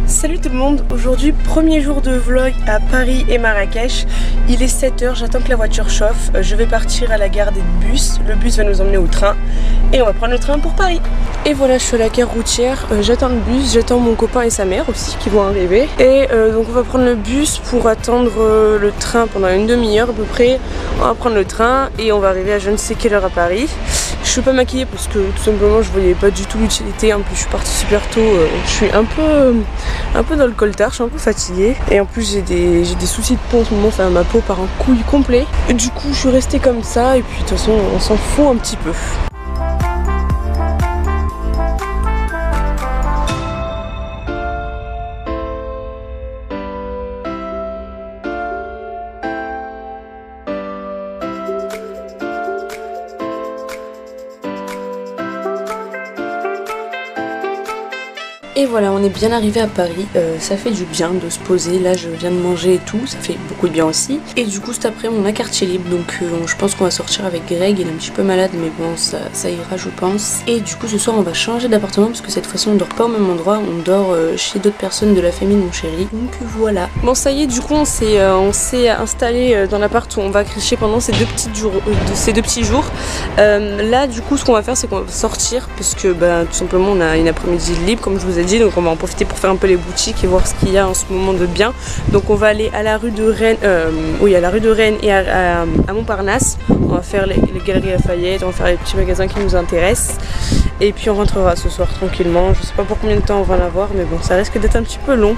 Salut tout le monde, aujourd'hui premier jour de vlog à Paris et Marrakech. Il est 7 h, j'attends que la voiture chauffe, je vais partir à la gare des bus, le bus va nous emmener au train et on va prendre le train pour Paris. Et voilà, je suis à la gare routière, j'attends le bus, j'attends mon copain et sa mère aussi qui vont arriver. Et donc on va prendre le bus pour attendre le train pendant une demi-heure à peu près. On va prendre le train et on va arriver à je ne sais quelle heure à Paris. Je suis pas maquillée parce que tout simplement je voyais pas du tout l'utilité. En plus je suis partie super tôt, je suis un peu dans le coltard, je suis un peu fatiguée. Et en plus j'ai des soucis de peau en ce moment, enfin ma peau part en couille complet. Et du coup je suis restée comme ça et puis de toute façon on s'en fout un petit peu. Et voilà, on est bien arrivé à Paris, ça fait du bien de se poser, là je viens de manger et tout, ça fait beaucoup de bien aussi. Et du coup cet après-midi on a quartier libre, donc je pense qu'on va sortir avec Greg, il est un petit peu malade mais bon ça ira je pense. Et du coup ce soir on va changer d'appartement parce que cette fois-ci on dort pas au même endroit, on dort chez d'autres personnes de la famille de mon chéri. Donc voilà. Bon ça y est, du coup on s'est installé dans l'appart où on va cricher pendant ces deux petits jours. Là du coup ce qu'on va faire c'est qu'on va sortir parce que tout simplement on a une après-midi libre comme je vous ai dit. Donc on va en profiter pour faire un peu les boutiques et voir ce qu'il y a en ce moment de bien. Donc on va aller à la rue de Rennes, à la rue de Rennes et à Montparnasse. On va faire les galeries Lafayette, on va faire les petits magasins qui nous intéressent. Et puis on rentrera ce soir tranquillement. Je sais pas pour combien de temps on va en avoir, mais bon ça risque d'être un petit peu long.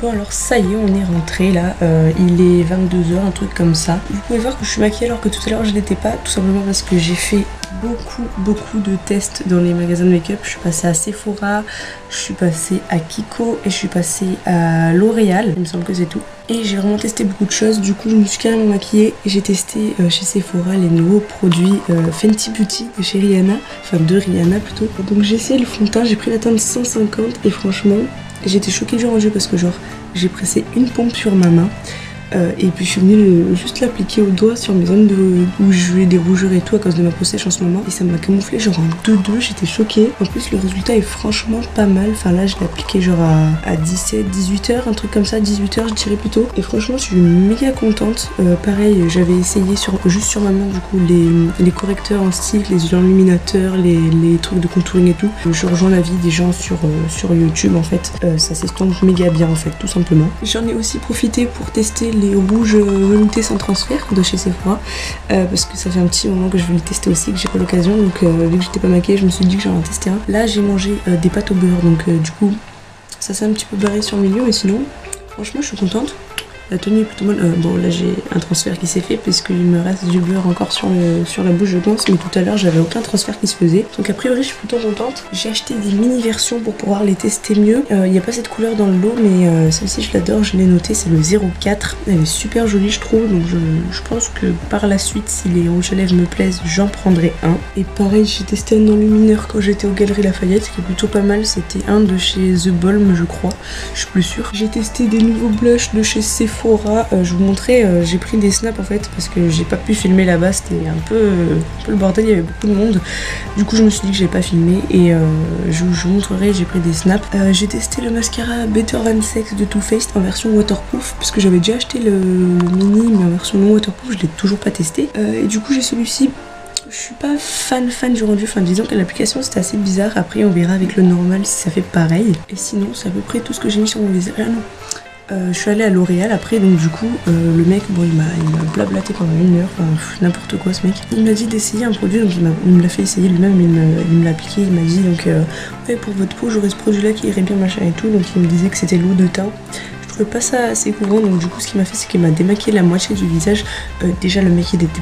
Bon alors ça y est, on est rentré là, il est 22 h, un truc comme ça. Vous pouvez voir que je suis maquillée alors que tout à l'heure je l'étais pas, tout simplement parce que j'ai fait beaucoup de tests dans les magasins de make-up. Je suis passée à Sephora, je suis passée à Kiko et je suis passée à L'Oréal, il me semble que c'est tout. Et j'ai vraiment testé beaucoup de choses, du coup je me suis carrément maquillée et j'ai testé chez Sephora les nouveaux produits Fenty Beauty de chez Rihanna, enfin de Rihanna plutôt. Donc j'ai essayé le fond de teint, j'ai pris la teinte 150 et franchement j'étais choquée du rendu parce que genre j'ai pressé une pompe sur ma main et puis je suis venue juste l'appliquer au doigt sur mes zones où j'ai des rougeurs et tout à cause de ma peau sèche en ce moment et ça m'a camouflé genre en 2-2, j'étais choquée. En plus le résultat est franchement pas mal, enfin là je l'ai appliqué genre à 17-18 h, un truc comme ça, 18 h je dirais plutôt. Et franchement je suis méga contente. Pareil j'avais essayé juste sur ma main du coup les correcteurs en stick, les enluminateurs, les trucs de contouring et tout. Je rejoins l'avis des gens sur YouTube en fait, ça s'estompe méga bien en fait tout simplement. J'en ai aussi profité pour tester les rouges veloutés sans transfert de chez Sephora parce que ça fait un petit moment que je voulais tester aussi, que j'ai pas l'occasion, donc vu que j'étais pas maquillée je me suis dit que j'en ai testé un. Là j'ai mangé des pâtes au beurre, donc du coup ça s'est un petit peu barré sur le milieu, mais sinon franchement je suis contente. La tenue est plutôt bonne. Bon là j'ai un transfert qui s'est fait parce qu'il me reste du beurre encore sur la bouche je pense, mais tout à l'heure j'avais aucun transfert qui se faisait. Donc a priori je suis plutôt contente. J'ai acheté des mini versions pour pouvoir les tester mieux. Il n'y a pas cette couleur dans le lot mais celle-ci je l'adore, je l'ai notée, c'est le 04. Elle est super jolie je trouve, donc je pense que par la suite si les rouges à lèvres me plaisent j'en prendrai un. Et pareil j'ai testé un enlumineur quand j'étais aux Galeries Lafayette qui est plutôt pas mal, c'était un de chez The Balm je crois, je suis plus sûre. J'ai testé des nouveaux blushs de chez Sephora. Je vous montrais, j'ai pris des snaps en fait parce que j'ai pas pu filmer là-bas, c'était un peu le bordel, il y avait beaucoup de monde. Du coup je me suis dit que j'avais pas filmé et je vous montrerai, j'ai pris des snaps. J'ai testé le mascara Better Than Sex de Too Faced en version waterproof parce que j'avais déjà acheté le mini mais en version non waterproof, je l'ai toujours pas testé. Et du coup j'ai celui-ci. Je suis pas fan du rendu, enfin disons que l'application c'était assez bizarre, après on verra avec le normal si ça fait pareil. Et sinon c'est à peu près tout ce que j'ai mis sur mon visage. Ah non, je suis allée à L'Oréal après, donc du coup le mec, bon il m'a blablaté pendant 1 heure, enfin n'importe quoi ce mec. Il m'a dit d'essayer un produit, donc il me l'a fait essayer lui-même, il me l'a appliqué, il m'a dit donc ouais, pour votre peau j'aurais ce produit là qui irait bien machin et tout, donc il me disait que c'était l'eau de teint. trouvais pas ça assez courant, donc du coup ce qu'il m'a fait c'est qu'il m'a démaquillé la moitié du visage. Déjà le mec il était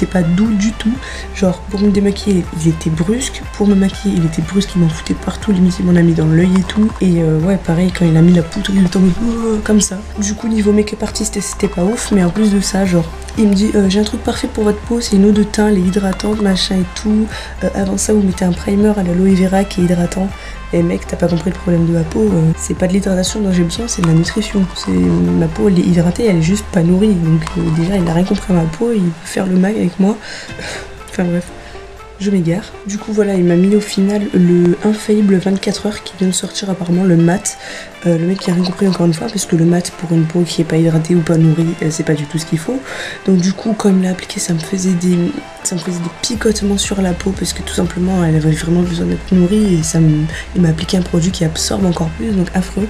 pas doux du tout, genre pour me démaquiller il était brusque, pour me maquiller il était brusque, il m'en foutait partout, limite il m'en a mis dans l'œil et tout. Et ouais pareil quand il a mis la poudre il était en mode comme ça. Du coup niveau make-up artiste c'était pas ouf, mais en plus de ça genre il me dit j'ai un truc parfait pour votre peau, c'est une eau de teint, elle est hydratante machin et tout. Avant ça vous mettez un primer à l'aloe vera qui est hydratant. Et mec, t'as pas compris le problème de ma peau, c'est pas de l'hydratation dont j'ai besoin, c'est de la nutrition. Ma peau elle est hydratée, elle est juste pas nourrie. Donc déjà il a rien compris à ma peau, il peut faire le mag avec moi. Enfin bref, je m'égare. Du coup voilà, il m'a mis au final le Infaillible 24 heures qui vient de sortir apparemment, le mat. Le mec qui a rien compris encore une fois, parce que le mat pour une peau qui est pas hydratée ou pas nourrie, c'est pas du tout ce qu'il faut. Donc du coup quand il me l'a appliqué ça me faisait des picotements sur la peau, parce que tout simplement elle avait vraiment besoin d'être nourrie, et il m'a appliqué un produit qui absorbe encore plus, donc affreux.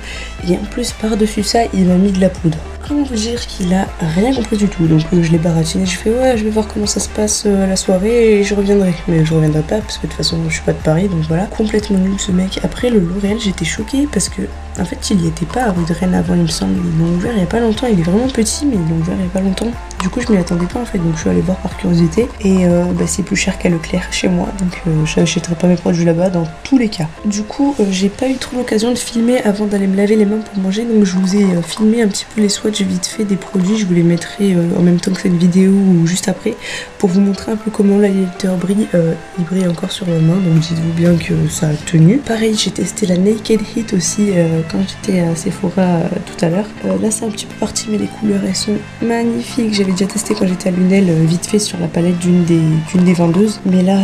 Et en plus par dessus ça il m'a mis de la poudre. Comment vous dire qu'il a rien compris du tout. Donc je l'ai baratiné, je fais ouais je vais voir comment ça se passe la soirée et je reviendrai. Mais je reviendrai pas parce que de toute façon je suis pas de Paris, donc voilà. Complètement nul ce mec. Après le L'Oréal j'étais choquée parce que en fait il y était pas à rue de Rennes avant il me semble. Ils l'ont ouvert il y a pas longtemps, il est vraiment petit mais ils l'ont ouvert il y a pas longtemps. Du coup je m'y attendais pas en fait, donc je suis allée voir par curiosité. Et c'est plus cher qu'à Leclerc chez moi, donc je n'achèterai pas mes produits là-bas dans tous les cas. Du coup j'ai pas eu trop l'occasion de filmer avant d'aller me laver les mains pour manger, donc je vous ai filmé un petit peu les swatchs vite fait des produits. Je vous les mettrai en même temps que cette vidéo ou juste après pour vous montrer un peu comment l'highlighter brille. Il brille encore sur ma main, donc dites-vous bien que ça a tenu. Pareil j'ai testé la Naked Heat aussi quand j'étais à Sephora tout à l'heure. Là c'est un petit peu parti mais les couleurs elles sont magnifiques. J'avais déjà testé quand j'étais à Lunel vite fait sur la palette d'une des vendeuses, mais là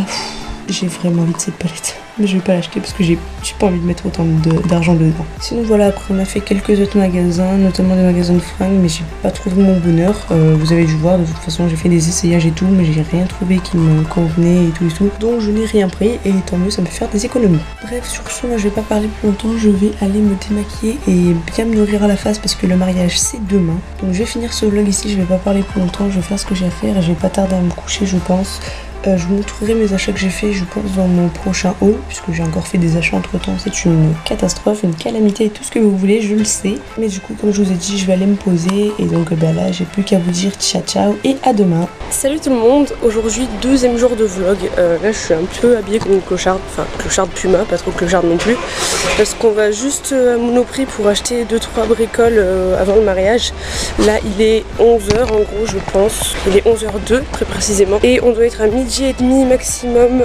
j'ai vraiment envie de cette palette. Mais je vais pas l'acheter parce que j'ai pas envie de mettre autant d'argent dedans. Sinon voilà, après on a fait quelques autres magasins, notamment des magasins de fringues, mais j'ai pas trouvé mon bonheur. Vous avez dû voir, de toute façon j'ai fait des essayages et tout, mais j'ai rien trouvé qui me convenait et tout. Donc je n'ai rien pris et tant mieux, ça me fait faire des économies. Bref, sur ce, moi je vais pas parler plus longtemps, je vais aller me démaquiller et bien me nourrir à la face parce que le mariage c'est demain. Donc je vais finir ce vlog ici, je vais pas parler plus longtemps, je vais faire ce que j'ai à faire et je vais pas tarder à me coucher je pense. Je vous montrerai mes achats que j'ai fait je pense dans mon prochain haul, puisque j'ai encore fait des achats entre temps. C'est une catastrophe, une calamité et tout ce que vous voulez, je le sais. Mais du coup comme je vous ai dit je vais aller me poser et donc là j'ai plus qu'à vous dire ciao ciao et à demain. Salut tout le monde, aujourd'hui deuxième jour de vlog. Là je suis un peu habillée comme une clocharde, enfin clocharde Puma, pas trop clocharde non plus, parce qu'on va juste à Monoprix pour acheter 2-3 bricoles avant le mariage. Là il est 11h en gros je pense, il est 11h02 très précisément, et on doit être à midi et demi maximum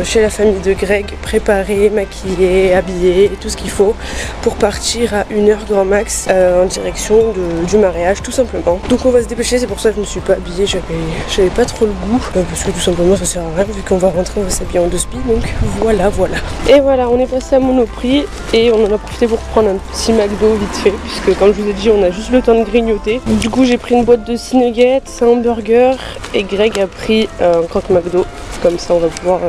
chez la famille de Greg, préparé, maquillé, habillé, tout ce qu'il faut pour partir à 1h grand max en direction du mariage tout simplement. Donc on va se dépêcher, c'est pour ça que je me suis pas habillée, j'avais pas trop le goût parce que tout simplement ça sert à rien, vu qu'on va rentrer on va s'habiller en 2 speed, donc voilà. Et voilà, on est passé à Monoprix et on en a profité pour prendre un petit McDo vite fait, puisque comme je vous ai dit on a juste le temps de grignoter. Du coup j'ai pris une boîte de 6 nuggets, un hamburger et Greg a pris un croque McDo, comme ça on va pouvoir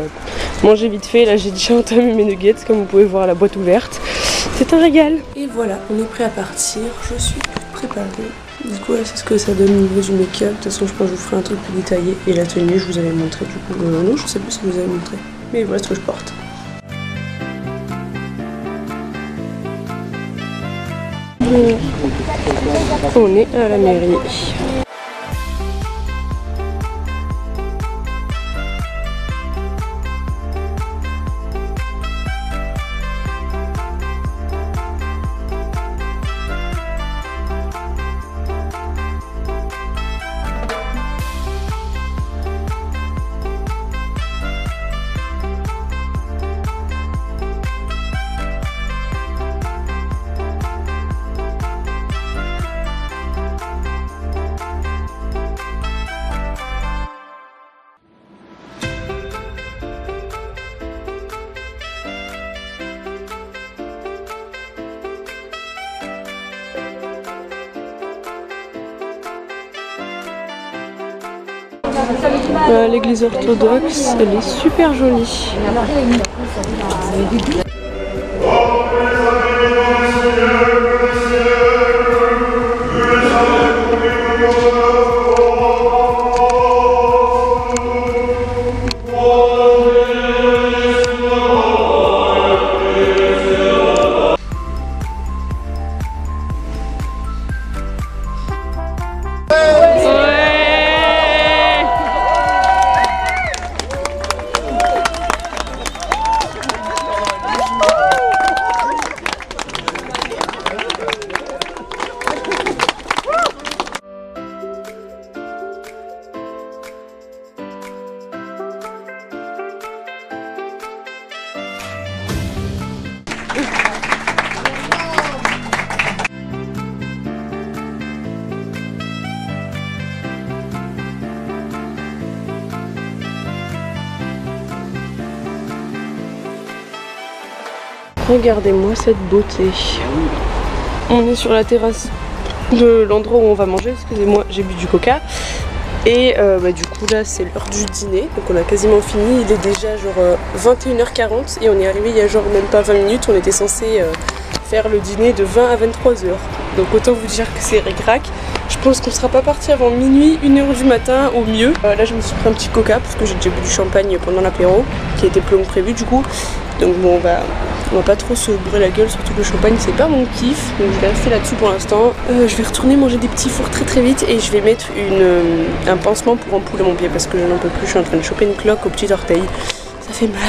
manger vite fait. Là j'ai déjà entamé mes nuggets comme vous pouvez voir à la boîte ouverte, c'est un régal. Et voilà, on est prêt à partir, je suis toute préparée. Du coup là c'est ce que ça donne au niveau du make-up. De toute façon je pense que je vous ferai un truc plus détaillé. Et la tenue je vous avais montré du coup, non je sais plus si je vous avais montré, mais voilà ce que je porte. On est à la mairie. L'église orthodoxe, elle est super jolie. Regardez-moi cette beauté. On est sur la terrasse de l'endroit où on va manger. Excusez-moi, j'ai bu du coca. Et du coup là c'est l'heure du dîner. Donc on a quasiment fini. Il est déjà genre 21h40 et on est arrivé il y a genre même pas 20 minutes. On était censé faire le dîner de 20 à 23h. Donc autant vous dire que c'est ric-rac. Je pense qu'on sera pas parti avant minuit, 1h du matin au mieux. Là je me suis pris un petit coca parce que j'ai déjà bu du champagne pendant l'apéro qui était plus long que prévu du coup. Donc bon on va pas trop se bourrer la gueule, surtout que le champagne c'est pas mon kiff. Donc je vais rester là-dessus pour l'instant. Je vais retourner manger des petits fours très vite et je vais mettre un pansement pour ampoule à mon pied parce que je n'en peux plus. Je suis en train de choper une cloque au petit orteil. Ça fait mal.